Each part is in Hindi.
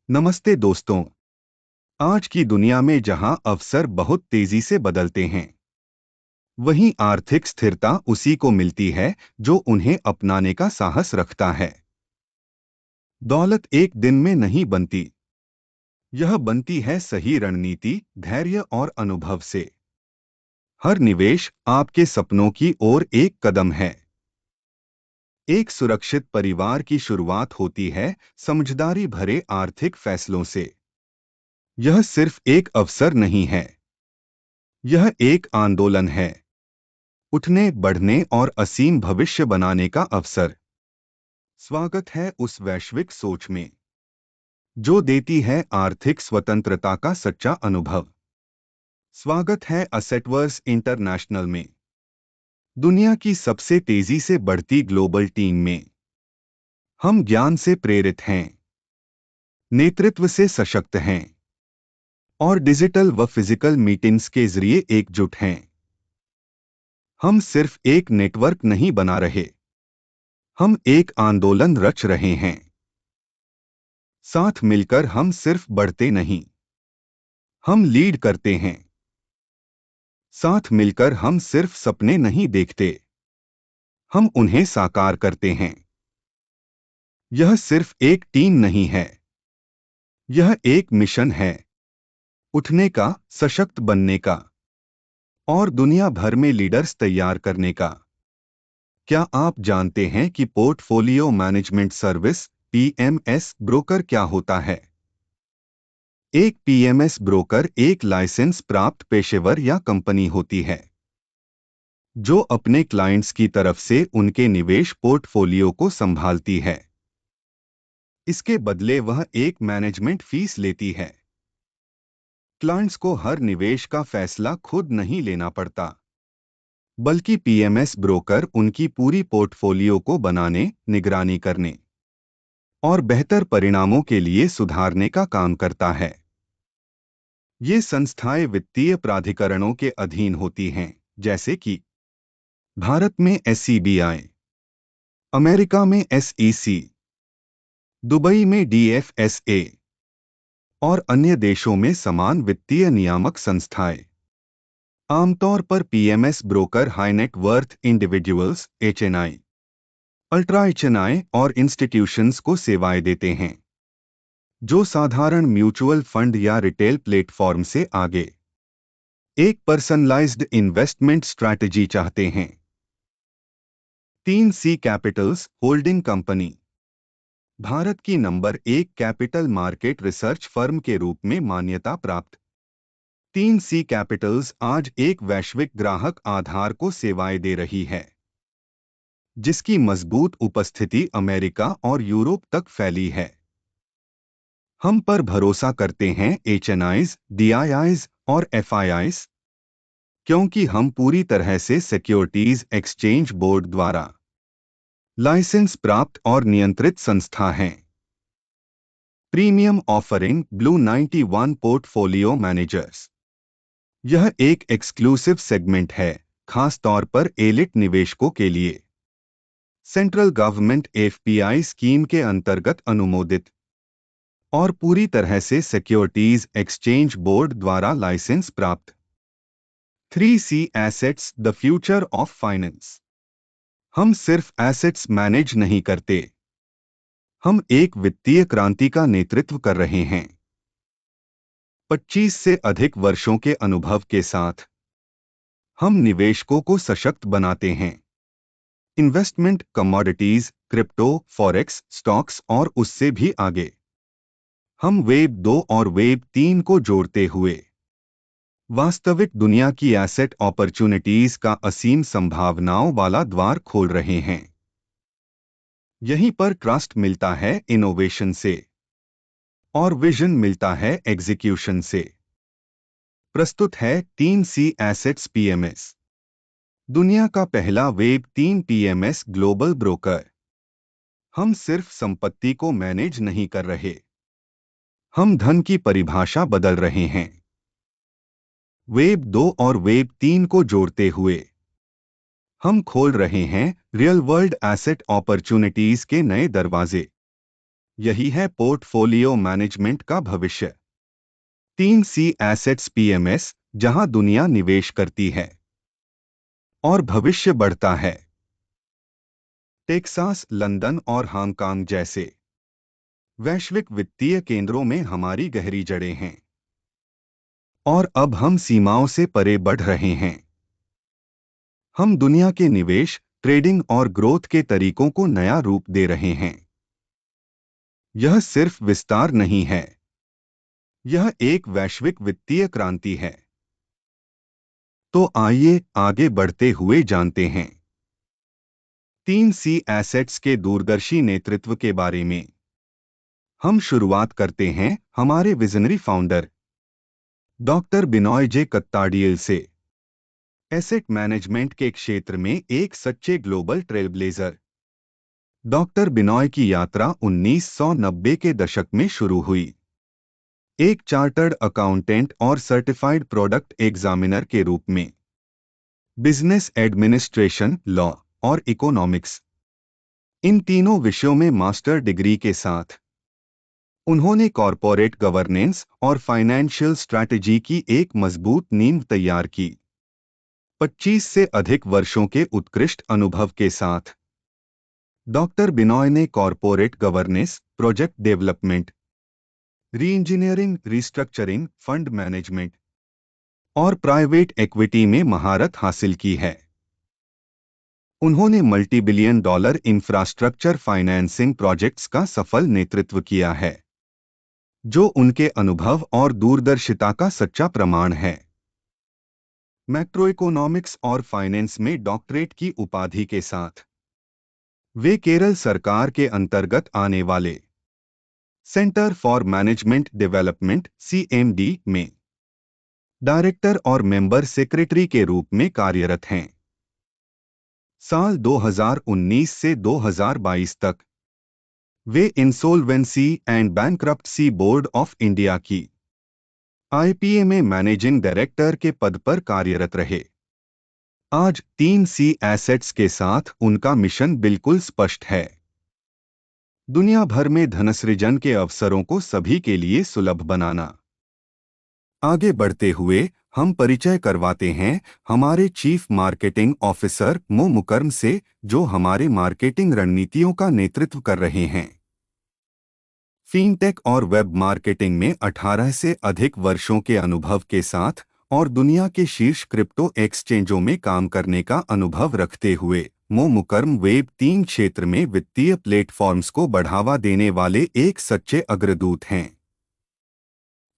नमस्ते दोस्तों। आज की दुनिया में जहां अवसर बहुत तेजी से बदलते हैं, वहीं आर्थिक स्थिरता उसी को मिलती है जो उन्हें अपनाने का साहस रखता है। दौलत एक दिन में नहीं बनती, यह बनती है सही रणनीति, धैर्य और अनुभव से। हर निवेश आपके सपनों की ओर एक कदम है। एक सुरक्षित परिवार की शुरुआत होती है समझदारी भरे आर्थिक फैसलों से। यह सिर्फ एक अवसर नहीं है, यह एक आंदोलन है। उठने, बढ़ने और असीम भविष्य बनाने का अवसर। स्वागत है उस वैश्विक सोच में जो देती है आर्थिक स्वतंत्रता का सच्चा अनुभव। स्वागत है असेटवर्स इंटरनेशनल में, दुनिया की सबसे तेजी से बढ़ती ग्लोबल टीम में। हम ज्ञान से प्रेरित हैं, नेतृत्व से सशक्त हैं और डिजिटल व फिजिकल मीटिंग्स के जरिए एकजुट हैं। हम सिर्फ एक नेटवर्क नहीं बना रहे, हम एक आंदोलन रच रहे हैं। साथ मिलकर हम सिर्फ बढ़ते नहीं, हम लीड करते हैं। साथ मिलकर हम सिर्फ सपने नहीं देखते, हम उन्हें साकार करते हैं। यह सिर्फ एक टीम नहीं है, यह एक मिशन है, उठने का, सशक्त बनने का और दुनिया भर में लीडर्स तैयार करने का। क्या आप जानते हैं कि portfolio management service (PMS) broker क्या होता है? एक पीएमएस ब्रोकर एक लाइसेंस प्राप्त पेशेवर या कंपनी होती है जो अपने क्लाइंट्स की तरफ से उनके निवेश पोर्टफोलियो को संभालती है। इसके बदले वह एक मैनेजमेंट फीस लेती है। क्लाइंट्स को हर निवेश का फैसला खुद नहीं लेना पड़ता, बल्कि पीएमएस ब्रोकर उनकी पूरी पोर्टफोलियो को बनाने, निगरानी करने और बेहतर परिणामों के लिए सुधारने का काम करता है। ये संस्थाएं वित्तीय प्राधिकरणों के अधीन होती हैं, जैसे कि भारत में एससीबीआई, अमेरिका में एसईसी, दुबई में डीएफएसए और अन्य देशों में समान वित्तीय नियामक संस्थाएं। आमतौर पर PMS broker high net worth individuals (HNI), ultra HNI और इंस्टीट्यूशंस को सेवाएं देते हैं जो साधारण म्यूचुअल फंड या रिटेल प्लेटफॉर्म से आगे एक पर्सनलाइज्ड इन्वेस्टमेंट स्ट्रैटेजी चाहते हैं। 3C Capitals holding company, Bharat की number 1 capital market research firm के रूप में मान्यता प्राप्त 3C कैपिटल्स आज एक वैश्विक ग्राहक आधार को सेवाएं दे रही है, जिसकी मजबूत उपस्थिति अमेरिका और यूरोप तक फैली है। हम पर भरोसा करते हैं एचएनआईज, डीआईआईज और एफआईआईज, क्योंकि हम पूरी तरह से सिक्योरिटीज एक्सचेंज बोर्ड द्वारा लाइसेंस प्राप्त और नियंत्रित संस्था हैं। Premium offering blue 91 portfolio managers, यह एक एक्सक्लूसिव सेगमेंट है, खास तौर पर एलिट निवेशकों के लिए। सेंट्रल गवर्नमेंट एफपीआई स्कीम के अंतर्गत अनुमोदित और पूरी तरह से सिक्योरिटीज एक्सचेंज बोर्ड द्वारा लाइसेंस प्राप्त। 3C assets, the future of finance. हम सिर्फ एसेट्स मैनेज नहीं करते, हम एक वित्तीय क्रांति का नेतृत्व कर रहे हैं। 25 से अधिक वर्षों के अनुभव के साथ हम निवेशकों को सशक्त बनाते हैं। Investment, commodities, crypto, forex, stocks और उससे भी आगे। हम वेब 2 और वेब 3 को जोड़ते हुए वास्तविक दुनिया की एसेट अपॉर्चुनिटीज का असीम संभावनाओं वाला द्वार खोल रहे हैं। यहीं पर ट्रस्ट मिलता है इनोवेशन से और विजन मिलता है एग्जीक्यूशन से। प्रस्तुत है 3C एसेट्स पीएमएस, दुनिया का पहला वेब 3 पीएमएस ग्लोबल ब्रोकर। हम सिर्फ संपत्ति को मैनेज नहीं कर रहे, हम धन की परिभाषा बदल रहे हैं। वेब 2 और वेब 3 को जोड़ते हुए हम खोल रहे हैं रियल वर्ल्ड एसेट अपॉर्चुनिटीज के नए दरवाजे। यही है पोर्टफोलियो मैनेजमेंट का भविष्य। 3C एसेट्स पीएमएस, जहां दुनिया निवेश करती है और भविष्य बढ़ता है। टेक्सास, लंदन और हांगकांग जैसे वैश्विक वित्तीय केंद्रों में हमारी गहरी जड़ें हैं और अब हम सीमाओं से परे बढ़ रहे हैं। हम दुनिया के निवेश, ट्रेडिंग और ग्रोथ के तरीकों को नया रूप दे रहे हैं। यह सिर्फ विस्तार नहीं है, यह एक वैश्विक वित्तीय क्रांति है। तो आइए आगे बढ़ते हुए जानते हैं 3C एसेट्स के दूरदर्शी नेतृत्व के बारे में। हम शुरुआत करते हैं हमारे विजनरी फाउंडर डॉक्टर बिनॉय जे कत्ताडियल से। एसेट मैनेजमेंट के क्षेत्र में एक सच्चे ग्लोबल ट्रेलब्लेजर। डॉक्टर बिनॉय की यात्रा 1990 के दशक में शुरू हुई। एक चार्टर्ड अकाउंटेंट और सर्टिफाइड प्रोडक्ट एग्जामिनर के रूप में बिजनेस एडमिनिस्ट्रेशन, लॉ और इकोनॉमिक्स, इन तीनों विषयों में मास्टर डिग्री के साथ उन्होंने कॉरपोरेट गवर्नेंस और फाइनेंशियल स्ट्रैटेजी की एक मजबूत नींव तैयार की। 25 से अधिक वर्षों के उत्कृष्ट अनुभव के साथ डॉक्टर बिनॉय ने corporate governance, project development, reengineering, restructuring, fund management और प्राइवेट इक्विटी में महारत हासिल की है। उन्होंने multi billion dollar infrastructure financing projects का सफल नेतृत्व किया है, जो उनके अनुभव और दूरदर्शिता का सच्चा प्रमाण है। मैक्रोइकोनॉमिक्स और फाइनेंस में डॉक्टरेट की उपाधि के साथ वे केरल सरकार के अंतर्गत आने वाले centre for management development (CMD) में डायरेक्टर और मेंबर सेक्रेटरी के रूप में कार्यरत हैं। साल 2019 से 2022 तक वे insolvency and bankruptcy board of India की IPA में मैनेजिंग डायरेक्टर के पद पर कार्यरत रहे। आज 3C एसेट्स के साथ उनका मिशन बिल्कुल स्पष्ट है। दुनिया भर में धनसृजन के अवसरों को सभी के लिए सुलभ बनाना। आगे बढ़ते हुए हम परिचय करवाते हैं हमारे चीफ मार्केटिंग ऑफिसर मो मुकर्म से, जो हमारे मार्केटिंग रणनीतियों का नेतृत्व कर रहे हैं। फिनटेक और वेब मार्केटिंग में 18 से अधिक वर्षों के अनुभव के साथ और दुनिया के शीर्ष क्रिप्टो एक्सचेंजों में काम करने का अनुभव रखते हुए मो मुकर्म वेब 3 क्षेत्र में वित्तीय प्लेटफॉर्म्स को बढ़ावा देने वाले एक सच्चे अग्रदूत हैं।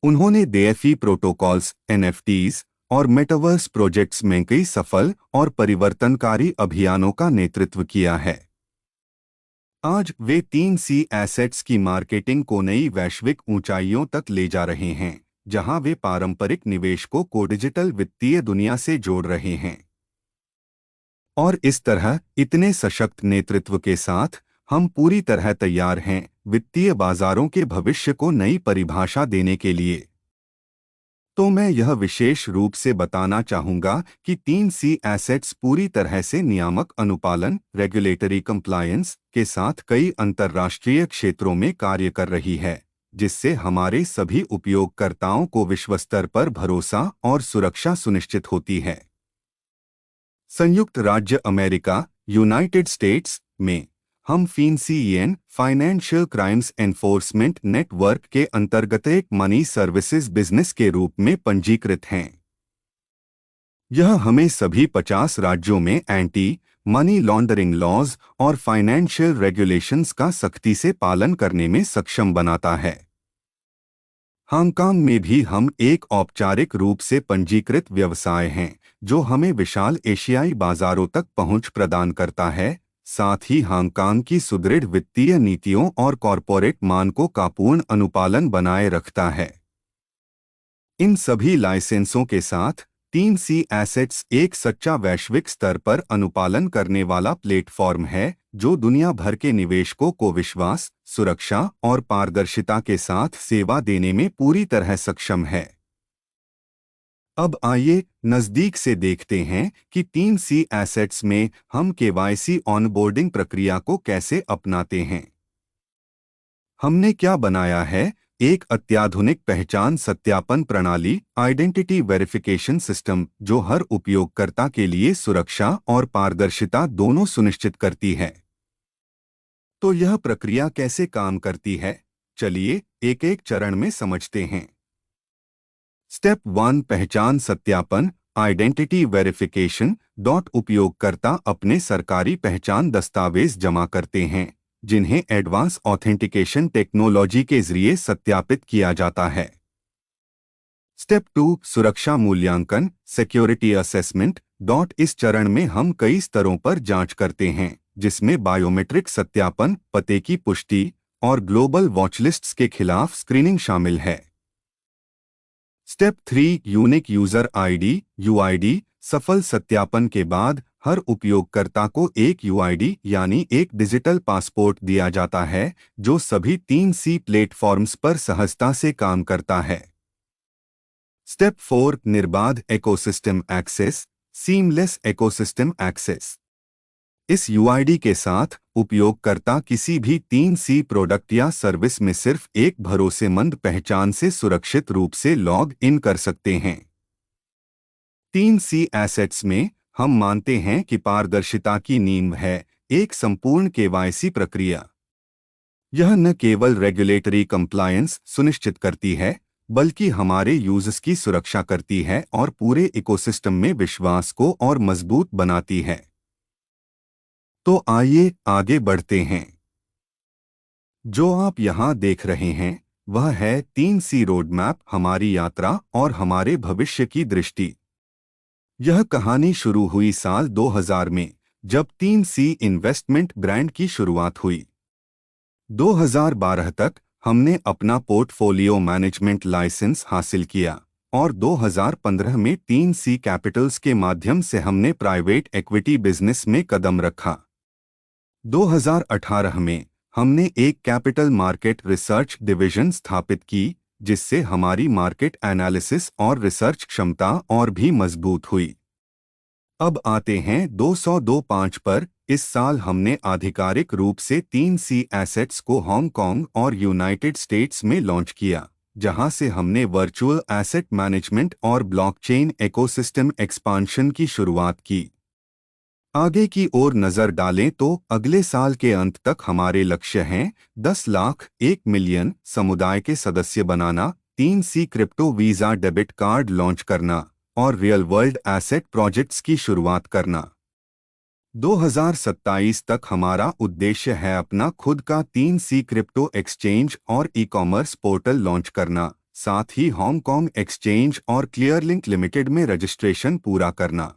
उन्होंने DeFi प्रोटोकॉल्स, NFTs और मेटावर्स प्रोजेक्ट्स में कई सफल और परिवर्तनकारी अभियानों का नेतृत्व किया है। आज वे 3C एसेट्स की मार्केटिंग को नई वैश्विक ऊंचाइयों तक ले जा रहे हैं, जहां वे पारंपरिक निवेश को डिजिटल वित्तीय दुनिया से जोड़ रहे हैं। और इस तरह इतने सशक्त नेतृत्व के साथ हम पूरी तरह तैयार हैं वित्तीय बाजारों के भविष्य को नई परिभाषा देने के लिए। तो मैं यह विशेष रूप से बताना चाहूंगा कि 3C एसेट्स पूरी तरह से नियामक अनुपालन, रेगुलेटरी कंप्लायंस के साथ कई अंतर्राष्ट्रीय क्षेत्रों में कार्य कर रही है, जिससे हमारे सभी उपयोगकर्ताओं को विश्वस्तर पर भरोसा और सुरक्षा सुनिश्चित होती है। संयुक्त राज्य अमेरिका, यूनाइटेड स्टेट्स में हम FinCEN financial crimes enforcement network के अंतर्गत एक मनी सर्विसेज बिजनेस के रूप में पंजीकृत हैं। यह हमें सभी 50 राज्यों में एंटी मनी लॉन्ड्रिंग लॉज और फाइनेंशियल रेगुलेशंस का सख्ती से पालन करने में सक्षम बनाता है। हांगकांग में भी हम एक औपचारिक रूप से पंजीकृत व्यवसाय हैं, जो हमें विशाल एशियाई बाजारों तक पहुंच प्रदान करता है, साथ ही हांगकांग की सुदृढ़ वित्तीय नीतियों और कॉरपोरेट मानकों का पूर्ण अनुपालन बनाए रखता है। इन सभी लाइसेंसों के साथ 3C एसेट्स एक सच्चा वैश्विक स्तर पर अनुपालन करने वाला प्लेटफॉर्म है, जो दुनिया भर के निवेशकों को विश्वास, सुरक्षा और पारदर्शिता के साथ सेवा देने में पूरी तरह सक्षम है। अब आइए नजदीक से देखते हैं कि 3C एसेट्स में हम KYC ऑनबोर्डिंग प्रक्रिया को कैसे अपनाते हैं। हमने क्या बनाया है? एक अत्याधुनिक पहचान सत्यापन प्रणाली, आइडेंटिटी वेरिफिकेशन सिस्टम, जो हर उपयोगकर्ता के लिए सुरक्षा और पारदर्शिता दोनों सुनिश्चित करती है। तो यह प्रक्रिया कैसे काम करती है? चलिए एक एक चरण में समझते हैं। स्टेप 1, पहचान सत्यापन, आइडेंटिटी वेरिफिकेशन। उपयोगकर्ता अपने सरकारी पहचान दस्तावेज जमा करते हैं, जिन्हें एडवांस ऑथेंटिकेशन टेक्नोलॉजी के जरिए सत्यापित किया जाता है। स्टेप 2, सुरक्षा मूल्यांकन, सिक्योरिटी असेसमेंट। इस चरण में हम कई स्तरों पर जांच करते हैं, जिसमें बायोमेट्रिक सत्यापन, पते की पुष्टि और ग्लोबल वॉचलिस्ट्स के खिलाफ स्क्रीनिंग शामिल है। Step 3, unique user ID (UID). सफल सत्यापन के बाद हर उपयोगकर्ता को एक यूआईडी यानी एक डिजिटल पासपोर्ट दिया जाता है, जो सभी 3C प्लेटफॉर्म्स पर सहजता से काम करता है। स्टेप 4, निर्बाध ecosystem access, seamless ecosystem access. इस यूआईडी के साथ उपयोगकर्ता किसी भी 3C प्रोडक्ट या सर्विस में सिर्फ एक भरोसेमंद पहचान से सुरक्षित रूप से लॉग इन कर सकते हैं। 3C एसेट्स में हम मानते हैं कि पारदर्शिता की नींव है एक संपूर्ण केवाईसी प्रक्रिया। यह न केवल रेगुलेटरी कंप्लायंस सुनिश्चित करती है, बल्कि हमारे यूजर्स की सुरक्षा करती है और पूरे इकोसिस्टम में विश्वास को और मजबूत बनाती है। तो आइए आगे बढ़ते हैं। जो आप यहां देख रहे हैं वह है 3C रोड मैप, हमारी यात्रा और हमारे भविष्य की दृष्टि। यह कहानी शुरू हुई साल 2000 में, जब 3C इन्वेस्टमेंट ब्रांड की शुरुआत हुई। 2012 तक हमने अपना पोर्टफोलियो मैनेजमेंट लाइसेंस हासिल किया और 2015 में 3C कैपिटल्स के माध्यम से हमने प्राइवेट इक्विटी बिजनेस में कदम रखा। 2018 में हमने एक कैपिटल मार्केट रिसर्च डिवीजन स्थापित की, जिससे हमारी मार्केट एनालिसिस और रिसर्च क्षमता और भी मजबूत हुई। अब आते हैं 202.5 पर। इस साल हमने आधिकारिक रूप से 3C एसेट्स को हांगकांग और यूनाइटेड स्टेट्स में लॉन्च किया, जहां से हमने वर्चुअल एसेट मैनेजमेंट और ब्लॉकचेन इकोसिस्टम एक्सपांशन की शुरुआत की। आगे की ओर नजर डालें तो अगले साल के अंत तक हमारे लक्ष्य हैं 10 लाख 1 मिलियन समुदाय के सदस्य बनाना, 3C crypto visa debit card launch करना और रियल वर्ल्ड एसेट प्रोजेक्ट्स की शुरुआत करना। 2027 तक हमारा उद्देश्य है अपना खुद का 3C क्रिप्टो एक्सचेंज और ई-कॉमर्स पोर्टल लॉन्च करना, साथ ही हांगकांग एक्सचेंज और क्लियरलिंक लिमिटेड में रजिस्ट्रेशन पूरा करना।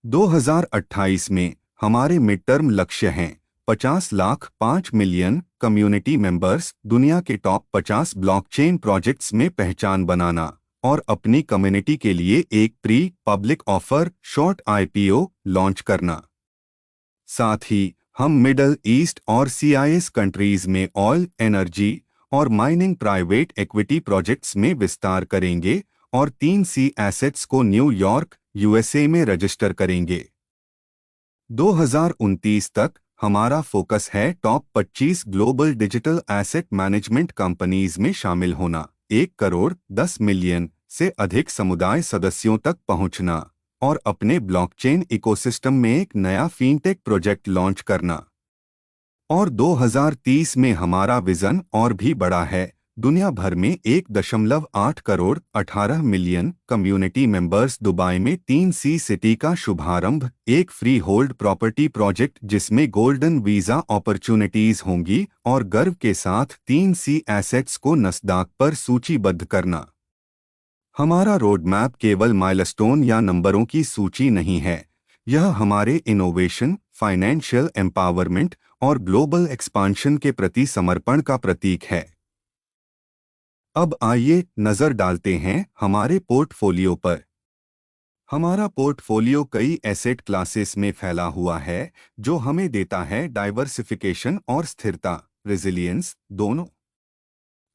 2028 में हमारे मिड टर्म लक्ष्य हैं 50 लाख 5 मिलियन कम्युनिटी मेंबर्स, दुनिया के टॉप 50 ब्लॉकचेन प्रोजेक्ट्स में पहचान बनाना और अपनी कम्युनिटी के लिए एक pre public offer short IPO launch करना। साथ ही हम मिडल ईस्ट और CIS कंट्रीज में ऑयल, एनर्जी और माइनिंग प्राइवेट इक्विटी प्रोजेक्ट्स में विस्तार करेंगे और 3C एसेट्स को न्यूयॉर्क, USA में रजिस्टर करेंगे। 2029 तक हमारा फोकस है top 25 global digital asset management companies में शामिल होना, 1 करोड़ 10 मिलियन से अधिक समुदाय सदस्यों तक पहुंचना और अपने ब्लॉकचेन इकोसिस्टम में एक नया फिनटेक प्रोजेक्ट लॉन्च करना। और 2030 में हमारा विजन और भी बड़ा है, दुनिया भर में 1.8 crore 18 million community members, Dubai में 3C सिटी का शुभारंभ, एक फ्री होल्ड प्रॉपर्टी प्रोजेक्ट जिसमें गोल्डन वीजा अपॉर्चुनिटीज होंगी और गर्व के साथ 3C एसेट्स को नस्दाक पर सूचीबद्ध करना। हमारा रोड मैप केवल माइलस्टोन या नंबरों की सूची नहीं है, यह हमारे इनोवेशन, फाइनेंशियल एम्पावरमेंट और ग्लोबल एक्सपांशन के प्रति समर्पण का प्रतीक है। अब आइए नजर डालते हैं हमारे पोर्टफोलियो पर। हमारा पोर्टफोलियो कई एसेट क्लासेस में फैला हुआ है, जो हमें देता है डाइवर्सिफिकेशन और स्थिरता, रेजिलियंस दोनों।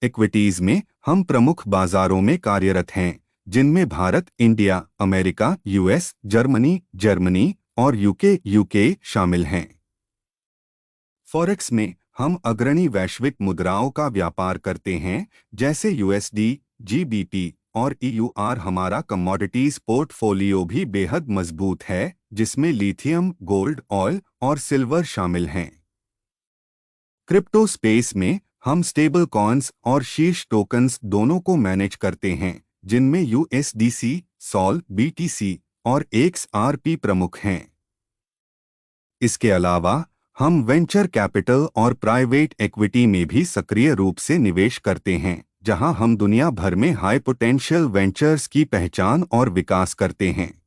इक्विटीज में हम प्रमुख बाजारों में कार्यरत हैं, जिनमें Bharat, India, America, US, Germany और UK शामिल हैं। फॉरेक्स में हम अग्रणी वैश्विक मुद्राओं का व्यापार करते हैं, जैसे यूएसडी, जीबीपी और ईयूआर। हमारा कमोडिटीज पोर्टफोलियो भी बेहद मजबूत है, जिसमें लिथियम, गोल्ड, ऑयल और सिल्वर शामिल हैं। क्रिप्टो स्पेस में हम स्टेबल कॉइन्स और शीर्ष टोकन्स दोनों को मैनेज करते हैं, जिनमें यूएसडीसी, सॉल, बीटीसी और एक्सआरपी प्रमुख हैं। इसके अलावा हम वेंचर कैपिटल और प्राइवेट इक्विटी में भी सक्रिय रूप से निवेश करते हैं, जहां हम दुनिया भर में हाई पोटेंशियल वेंचर्स की पहचान और विकास करते हैं।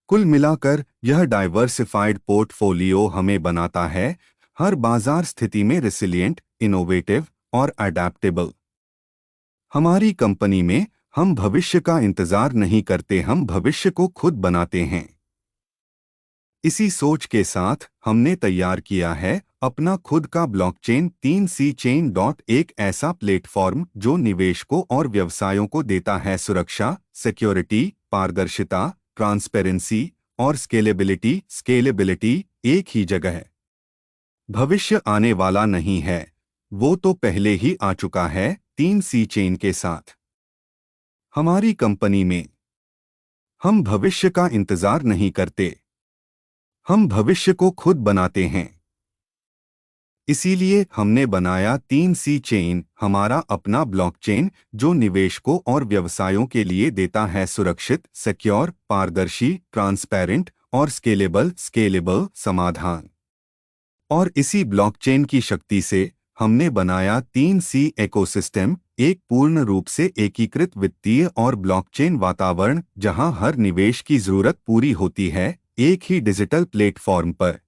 कुल मिलाकर यह डाइवर्सिफाइड पोर्टफोलियो हमें बनाता है हर बाजार स्थिति में रिसिलिएंट, इनोवेटिव और अडैप्टेबल। हमारी कंपनी में हम भविष्य का इंतजार नहीं करते, हम भविष्य को खुद बनाते हैं। इसी सोच के साथ हमने तैयार किया है अपना खुद का ब्लॉकचेन 3C चेन। एक ऐसा प्लेटफॉर्म जो निवेशकों और व्यवसायों को देता है सुरक्षा, सिक्योरिटी, पारदर्शिता, ट्रांसपेरेंसी और स्केलेबिलिटी एक ही जगह है। भविष्य आने वाला नहीं है, वो तो पहले ही आ चुका है 3C चेन के साथ। हमारी कंपनी में हम भविष्य का इंतजार नहीं करते, हम भविष्य को खुद बनाते हैं। इसीलिए हमने बनाया 3C चेन, हमारा अपना ब्लॉकचेन जो निवेशकों और व्यवसायों के लिए देता है सुरक्षित, सिक्योर, पारदर्शी, ट्रांसपेरेंट और स्केलेबल समाधान। और इसी ब्लॉकचेन की शक्ति से हमने बनाया 3C इकोसिस्टम, एक पूर्ण रूप से एकीकृत वित्तीय और ब्लॉकचेन वातावरण जहां हर निवेश की जरूरत पूरी होती है एक ही डिजिटल प्लेटफॉर्म पर।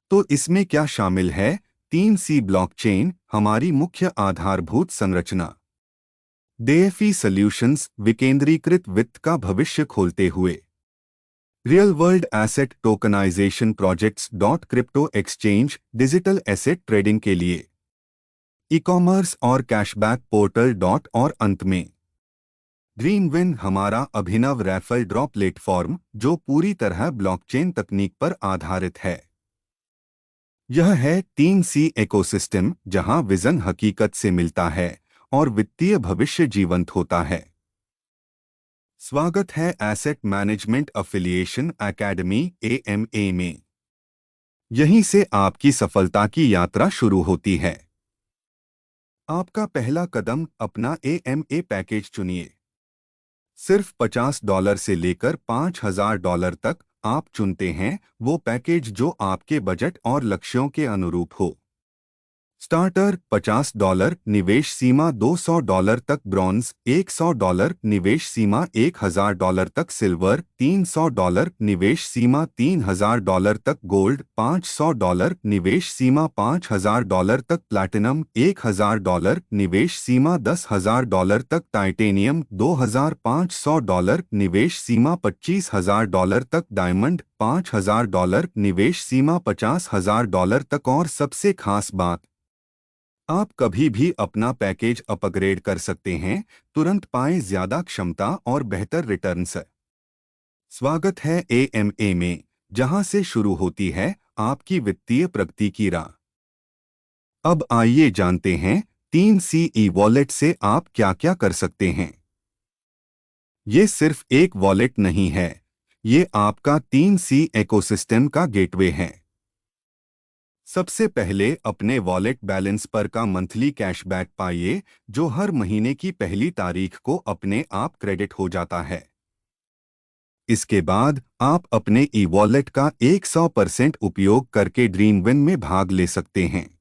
तो इसमें क्या शामिल है? 3C ब्लॉकचेन हमारी मुख्य आधारभूत संरचना। DeFi सॉल्यूशंस, विकेंद्रीकृत वित्त का भविष्य खोलते हुए। Real world asset tokenization projects. Crypto exchange, digital asset trading के लिए। ई-कॉमर्स और कैशबैक पोर्टल। और अंत में ड्रीमविन, हमारा अभिनव रैफल ड्रॉ प्लेटफॉर्म जो पूरी तरह ब्लॉकचेन तकनीक पर आधारित है। यह है 3C इकोसिस्टम जहां विजन हकीकत से मिलता है और वित्तीय भविष्य जीवंत होता है। स्वागत है asset management affiliation academy AMA में। यहीं से आपकी सफलता की यात्रा शुरू होती है। आपका पहला कदम अपना AMA पैकेज चुनिए। सिर्फ $50 से लेकर $5000 तक आप चुनते हैं वो पैकेज जो आपके बजट और लक्ष्यों के अनुरूप हो। स्टार्टर $50, निवेश सीमा $200 तक। ब्रॉन्ज $100, निवेश सीमा $1000 तक। सिल्वर $300, निवेश सीमा $3000 तक। गोल्ड $500, निवेश सीमा $5000 तक। प्लैटिनम $1000, निवेश सीमा $10000 तक। टाइटेनियम $2500, निवेश सीमा $25000 तक। डायमंड $5000, निवेश सीमा $50000 तक। और सबसे खास बात, आप कभी भी अपना पैकेज अपग्रेड कर सकते हैं, तुरंत पाएं ज्यादा क्षमता और बेहतर रिटर्न्स। स्वागत है AMA में, जहां से शुरू होती है आपकी वित्तीय प्रगति की राह। अब आइए जानते हैं 3C वॉलेट से आप क्या क्या कर सकते हैं। ये सिर्फ एक वॉलेट नहीं है, ये आपका 3C इकोसिस्टम का गेटवे है। सबसे पहले अपने वॉलेट बैलेंस पर का मंथली कैशबैक पाइए, जो हर महीने की पहली तारीख को अपने आप क्रेडिट हो जाता है। इसके बाद आप अपने वॉलेट का 100% उपयोग करके ड्रीमविन में भाग ले सकते हैं।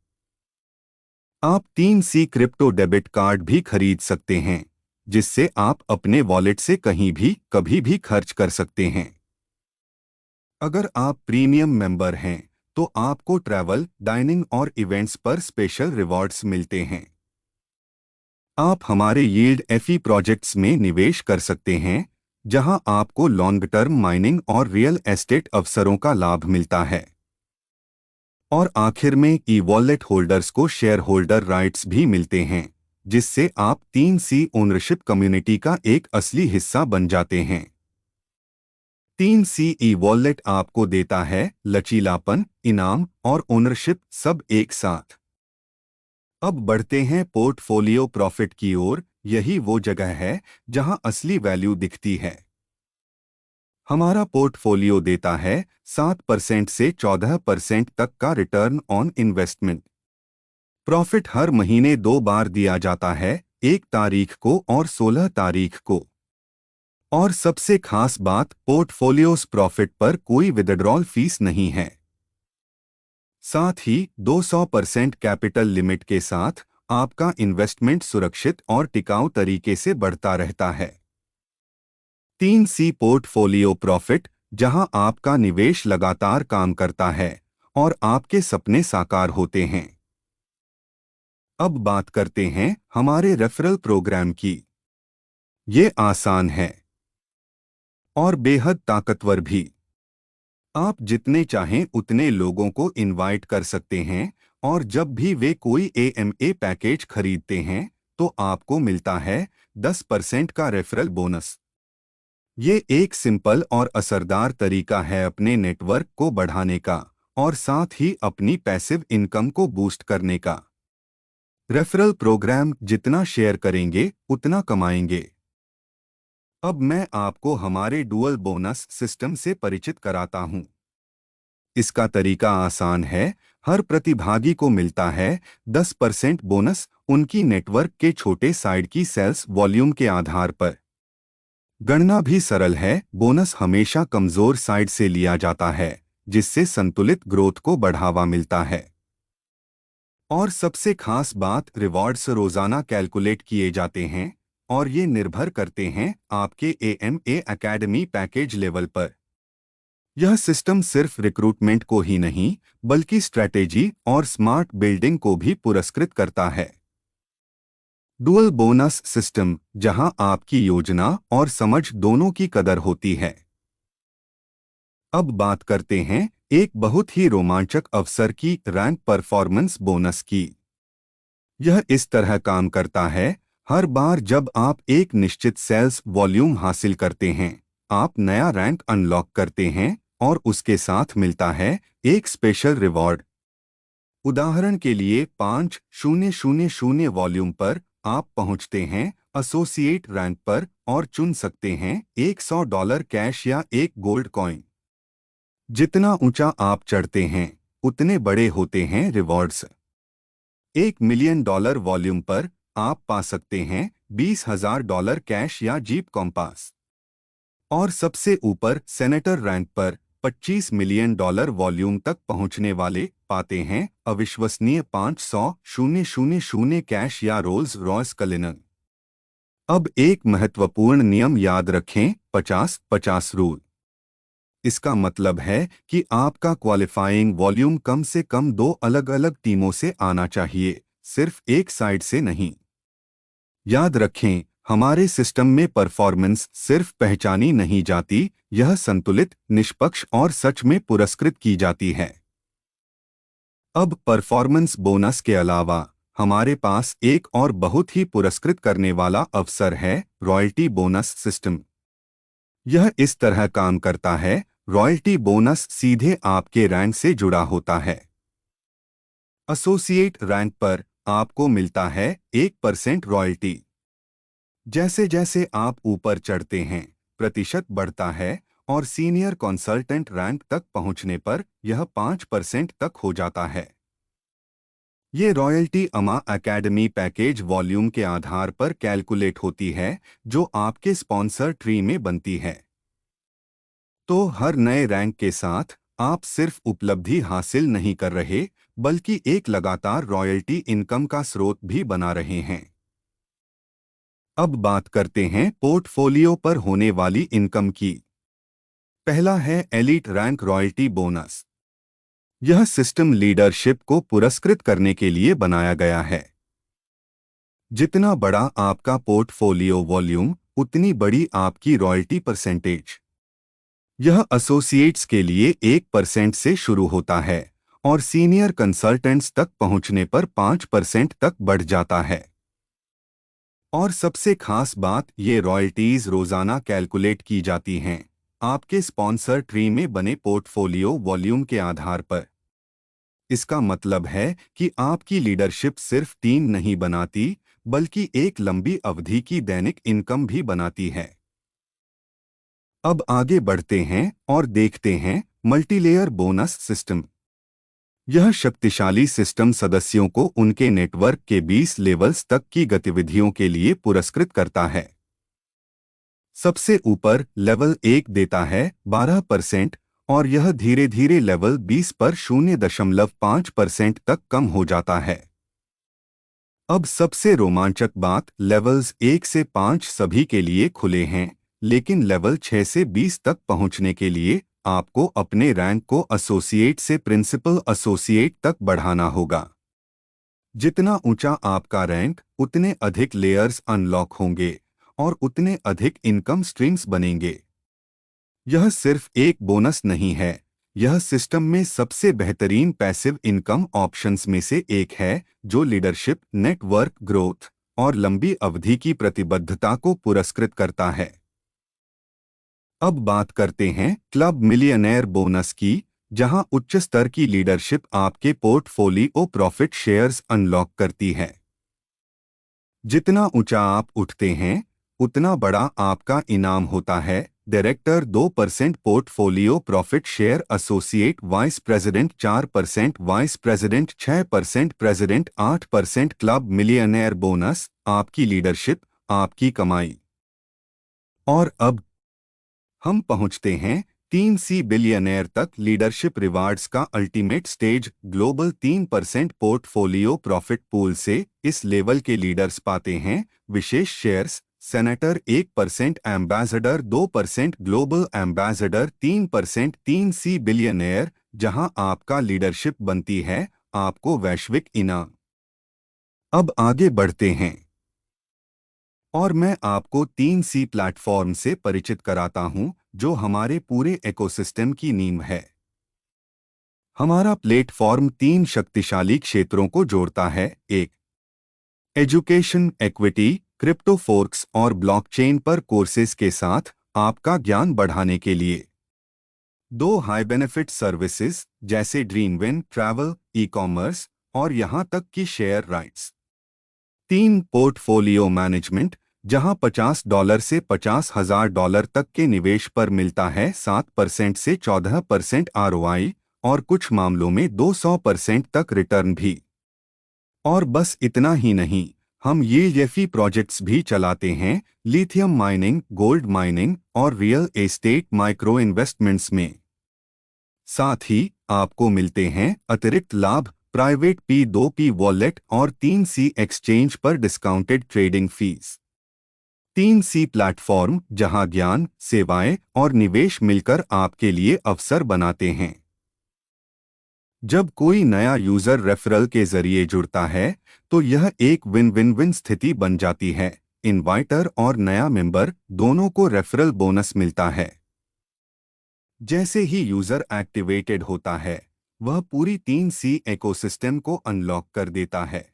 आप 3C क्रिप्टो डेबिट कार्ड भी खरीद सकते हैं, जिससे आप अपने वॉलेट से कहीं भी कभी भी खर्च कर सकते हैं। अगर आप प्रीमियम मेंबर हैं तो आपको ट्रैवल, डाइनिंग और इवेंट्स पर स्पेशल रिवॉर्ड्स मिलते हैं। आप हमारे यील्ड FE प्रोजेक्ट्स में निवेश कर सकते हैं, जहां आपको लॉन्ग टर्म माइनिंग और रियल एस्टेट अवसरों का लाभ मिलता है। और आखिर में वॉलेट होल्डर्स को शेयर होल्डर राइट्स भी मिलते हैं, जिससे आप 3C ओनरशिप कम्युनिटी का एक असली हिस्सा बन जाते हैं। 3CE वॉलेट आपको देता है लचीलापन, इनाम और ओनरशिप सब एक साथ। अब बढ़ते हैं पोर्टफोलियो प्रॉफिट की ओर। यही वो जगह है जहां असली वैल्यू दिखती है। हमारा पोर्टफोलियो देता है 7% से 14% तक का रिटर्न ऑन इन्वेस्टमेंट। प्रॉफिट हर महीने 2 बार दिया जाता है, 1 तारीख को और 16 तारीख को। और सबसे खास बात, पोर्टफोलियोज प्रॉफिट पर कोई विथड्रॉल फीस नहीं है। साथ ही 200% कैपिटल लिमिट के साथ आपका इन्वेस्टमेंट सुरक्षित और टिकाऊ तरीके से बढ़ता रहता है। 3C पोर्टफोलियो प्रॉफिट, जहां आपका निवेश लगातार काम करता है और आपके सपने साकार होते हैं। अब बात करते हैं हमारे रेफरल प्रोग्राम की। ये आसान है और बेहद ताकतवर भी। आप जितने चाहें उतने लोगों को इनवाइट कर सकते हैं और जब भी वे कोई AMA पैकेज खरीदते हैं तो आपको मिलता है 10% का रेफरल बोनस। ये एक सिंपल और असरदार तरीका है अपने नेटवर्क को बढ़ाने का और साथ ही अपनी पैसिव इनकम को बूस्ट करने का। रेफरल प्रोग्राम जितना शेयर करेंगे उतना कमाएंगे। अब मैं आपको हमारे डुअल बोनस सिस्टम से परिचित कराता हूं। इसका तरीका आसान है। हर प्रतिभागी को मिलता है 10% बोनस उनकी नेटवर्क के छोटे साइड की सेल्स वॉल्यूम के आधार पर। गणना भी सरल है। बोनस हमेशा कमजोर साइड से लिया जाता है, जिससे संतुलित ग्रोथ को बढ़ावा मिलता है। और सबसे खास बात, रिवॉर्ड्स रोजाना कैलकुलेट किए जाते हैं और ये निर्भर करते हैं आपके AMA एकेडमी पैकेज लेवल पर। यह सिस्टम सिर्फ रिक्रूटमेंट को ही नहीं बल्कि स्ट्रैटेजी और स्मार्ट बिल्डिंग को भी पुरस्कृत करता है। डुअल बोनस सिस्टम, जहां आपकी योजना और समझ दोनों की कदर होती है। अब बात करते हैं एक बहुत ही रोमांचक अवसर की, रैंक परफॉर्मेंस बोनस की। यह इस तरह काम करता है। हर बार जब आप एक निश्चित सेल्स वॉल्यूम हासिल करते हैं, आप नया रैंक अनलॉक करते हैं और उसके साथ मिलता है एक स्पेशल रिवॉर्ड। उदाहरण के लिए 5000 वॉल्यूम पर आप पहुंचते हैं एसोसिएट रैंक पर और चुन सकते हैं $100 कैश या एक गोल्ड कॉइन। जितना ऊंचा आप चढ़ते हैं उतने बड़े होते हैं रिवॉर्ड्स। $1 मिलियन वॉल्यूम पर आप पा सकते हैं $20,000 कैश या जीप कॉम्पास। और सबसे ऊपर सेनेटर रैंक पर $25 मिलियन वॉल्यूम तक पहुंचने वाले पाते हैं अविश्वसनीय 500,000 कैश या रोल्स रॉयस कलिनन। अब एक महत्वपूर्ण नियम याद रखें, 50-50 रूल। इसका मतलब है कि आपका क्वालिफाइंग वॉल्यूम कम से कम 2 अलग अलग टीमों से आना चाहिए, सिर्फ एक साइड से नहीं। याद रखें, हमारे सिस्टम में परफॉर्मेंस सिर्फ पहचानी नहीं जाती, यह संतुलित, निष्पक्ष और सच में पुरस्कृत की जाती है। अब परफॉर्मेंस बोनस के अलावा हमारे पास एक और बहुत ही पुरस्कृत करने वाला अवसर है, रॉयल्टी बोनस सिस्टम। यह इस तरह काम करता है। रॉयल्टी बोनस सीधे आपके रैंक से जुड़ा होता है। एसोसिएट रैंक पर आपको मिलता है 1% रॉयल्टी। जैसे जैसे आप ऊपर चढ़ते हैं, प्रतिशत बढ़ता है और सीनियर कंसल्टेंट रैंक तक पहुंचने पर यह 5% तक हो जाता है। ये रॉयल्टी अमा एकेडमी पैकेज वॉल्यूम के आधार पर कैलकुलेट होती है, जो आपके स्पॉन्सर ट्री में बनती है। तो हर नए रैंक के साथ आप सिर्फ उपलब्धि हासिल नहीं कर रहे, बल्कि एक लगातार रॉयल्टी इनकम का स्रोत भी बना रहे हैं। अब बात करते हैं पोर्टफोलियो पर होने वाली इनकम की। पहला है एलीट रैंक रॉयल्टी बोनस। यह सिस्टम लीडरशिप को पुरस्कृत करने के लिए बनाया गया है। जितना बड़ा आपका पोर्टफोलियो वॉल्यूम, उतनी बड़ी आपकी रॉयल्टी परसेंटेज। यह एसोसिएट्स के लिए 1% से शुरू होता है और सीनियर कंसल्टेंट्स तक पहुंचने पर 5% तक बढ़ जाता है। और सबसे खास बात, ये रॉयल्टीज रोजाना कैलकुलेट की जाती हैं। आपके स्पॉन्सर ट्री में बने पोर्टफोलियो वॉल्यूम के आधार पर। इसका मतलब है कि आपकी लीडरशिप सिर्फ टीम नहीं बनाती, बल्कि एक लंबी अवधि की दैनिक इनकम भी बनाती है। अब आगे बढ़ते हैं और देखते हैं मल्टीलेयर बोनस सिस्टम। यह शक्तिशाली सिस्टम सदस्यों को उनके नेटवर्क के 20 लेवल्स तक की गतिविधियों के लिए पुरस्कृत करता है। सबसे ऊपर लेवल 1 देता है 12% और यह धीरे धीरे लेवल 20 पर 0.5% तक कम हो जाता है। अब सबसे रोमांचक बात, लेवल्स 1 से 5 सभी के लिए खुले हैं, लेकिन लेवल 6 से 20 तक पहुंचने के लिए आपको अपने रैंक को एसोसिएट से प्रिंसिपल एसोसिएट तक बढ़ाना होगा। जितना ऊंचा आपका रैंक, उतने अधिक लेयर्स अनलॉक होंगे और उतने अधिक इनकम स्ट्रीम्स बनेंगे। यह सिर्फ एक बोनस नहीं है, यह सिस्टम में सबसे बेहतरीन पैसिव इनकम ऑप्शंस में से एक है, जो लीडरशिप, नेटवर्क ग्रोथ और लंबी अवधि की प्रतिबद्धता को पुरस्कृत करता है। अब बात करते हैं क्लब मिलियनेयर बोनस की, जहां उच्च स्तर की लीडरशिप आपके पोर्टफोलियो प्रॉफिट शेयर्स अनलॉक करती है। जितना ऊंचा आप उठते हैं, उतना बड़ा आपका इनाम होता है। Director 2% portfolio profit share, associate vice president 4%, vice president 6%, president 8%। Club millionaire bonus, आपकी लीडरशिप, आपकी कमाई। और अब हम पहुंचते हैं 3C बिलियनेयर तक। लीडरशिप रिवार्ड्स का ultimate stage, global 3% portfolio profit pool से इस लेवल के लीडर्स पाते हैं विशेष shares. Senator 1%, ambassador 2%, global ambassador 3%। 3C billionaire, जहां आपका लीडरशिप बनती है आपको वैश्विक इनाम। अब आगे बढ़ते हैं और मैं आपको 3C प्लेटफॉर्म से परिचित कराता हूं, जो हमारे पूरे इकोसिस्टम की नींव है। हमारा प्लेटफॉर्म 3 शक्तिशाली क्षेत्रों को जोड़ता है। 1, एजुकेशन, इक्विटी, क्रिप्टो फोर्क्स और ब्लॉकचेन पर कोर्सेज के साथ आपका ज्ञान बढ़ाने के लिए। 2, हाई बेनिफिट सर्विसेज, जैसे ड्रीमविन, ट्रैवल, ई कॉमर्स और यहां तक कि शेयर राइट्स। 3, पोर्टफोलियो मैनेजमेंट, जहां $50 से $50,000 तक के निवेश पर मिलता है 7% से 14% ROI और कुछ मामलों में 200% तक रिटर्न भी। और बस इतना ही नहीं, हम ये यफी प्रोजेक्ट्स भी चलाते हैं, लिथियम माइनिंग, गोल्ड माइनिंग और रियल एस्टेट माइक्रो इन्वेस्टमेंट्स में। साथ ही आपको मिलते हैं अतिरिक्त लाभ, प्राइवेट P2P वॉलेट और 3C एक्सचेंज पर discounted trading fees. 3C platform, जहां ज्ञान, सेवाएं और निवेश मिलकर आपके लिए अवसर बनाते हैं। जब कोई नया यूजर रेफरल के जरिए जुड़ता है, तो यह एक विन विन विन स्थिति बन जाती है। इनवाइटर और नया मेंबर दोनों को रेफरल बोनस मिलता है। जैसे ही यूजर एक्टिवेटेड होता है, वह पूरी 3C इकोसिस्टम को अनलॉक कर देता है।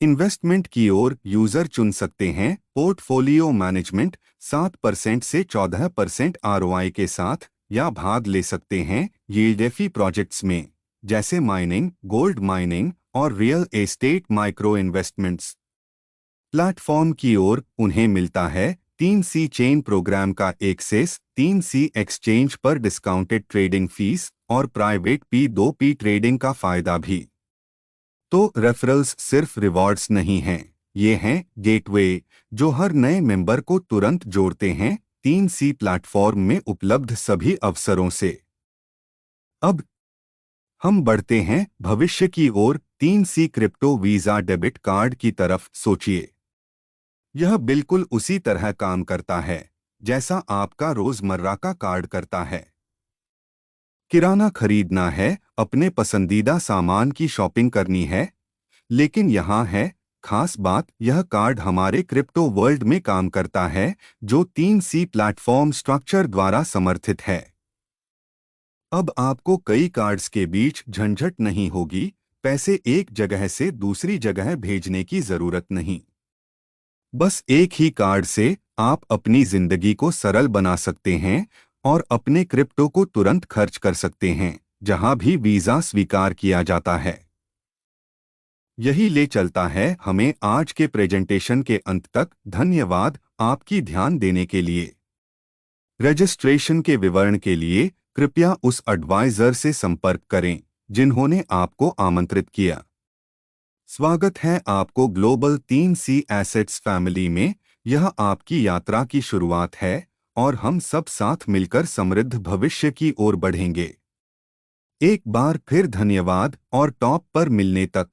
इन्वेस्टमेंट की ओर यूजर चुन सकते हैं पोर्टफोलियो मैनेजमेंट 7% से 14% ROI के साथ, या भाग ले सकते हैं ये डेफी प्रोजेक्ट्स में, जैसे माइनिंग, गोल्ड माइनिंग और real estate micro investments. Platform की ओर उन्हें मिलता है 3C चेन प्रोग्राम का एक्सेस, 3C एक्सचेंज पर डिस्काउंटेड ट्रेडिंग फीस और प्राइवेट P2P ट्रेडिंग का फायदा भी। तो रेफरल्स सिर्फ रिवॉर्ड्स नहीं हैं, ये हैं गेटवे, जो हर नए मेंबर को तुरंत जोड़ते हैं 3C प्लेटफॉर्म में उपलब्ध सभी अवसरों से। अब हम बढ़ते हैं भविष्य की ओर, 3C crypto visa debit card की तरफ सोचिए। यह बिल्कुल उसी तरह काम करता है जैसा आपका रोजमर्रा का कार्ड करता है। किराना खरीदना है, अपने पसंदीदा सामान की शॉपिंग करनी है, लेकिन यहाँ है खास बात, यह कार्ड हमारे क्रिप्टो वर्ल्ड में काम करता है, जो 3C प्लेटफॉर्म स्ट्रक्चर द्वारा समर्थित है। अब आपको कई कार्ड्स के बीच झंझट नहीं होगी, पैसे एक जगह से दूसरी जगह भेजने की जरूरत नहीं। बस एक ही कार्ड से आप अपनी जिंदगी को सरल बना सकते हैं और अपने क्रिप्टो को तुरंत खर्च कर सकते हैं जहां भी वीजा स्वीकार किया जाता है। यही ले चलता है हमें आज के प्रेजेंटेशन के अंत तक। धन्यवाद आपकी ध्यान देने के लिए। रजिस्ट्रेशन के विवरण के लिए कृपया उस एडवाइजर से संपर्क करें जिन्होंने आपको आमंत्रित किया। स्वागत है आपको ग्लोबल 3C एसेट्स फैमिली में। यह आपकी यात्रा की शुरुआत है और हम सब साथ मिलकर समृद्ध भविष्य की ओर बढ़ेंगे। एक बार फिर धन्यवाद और टॉप पर मिलने तक।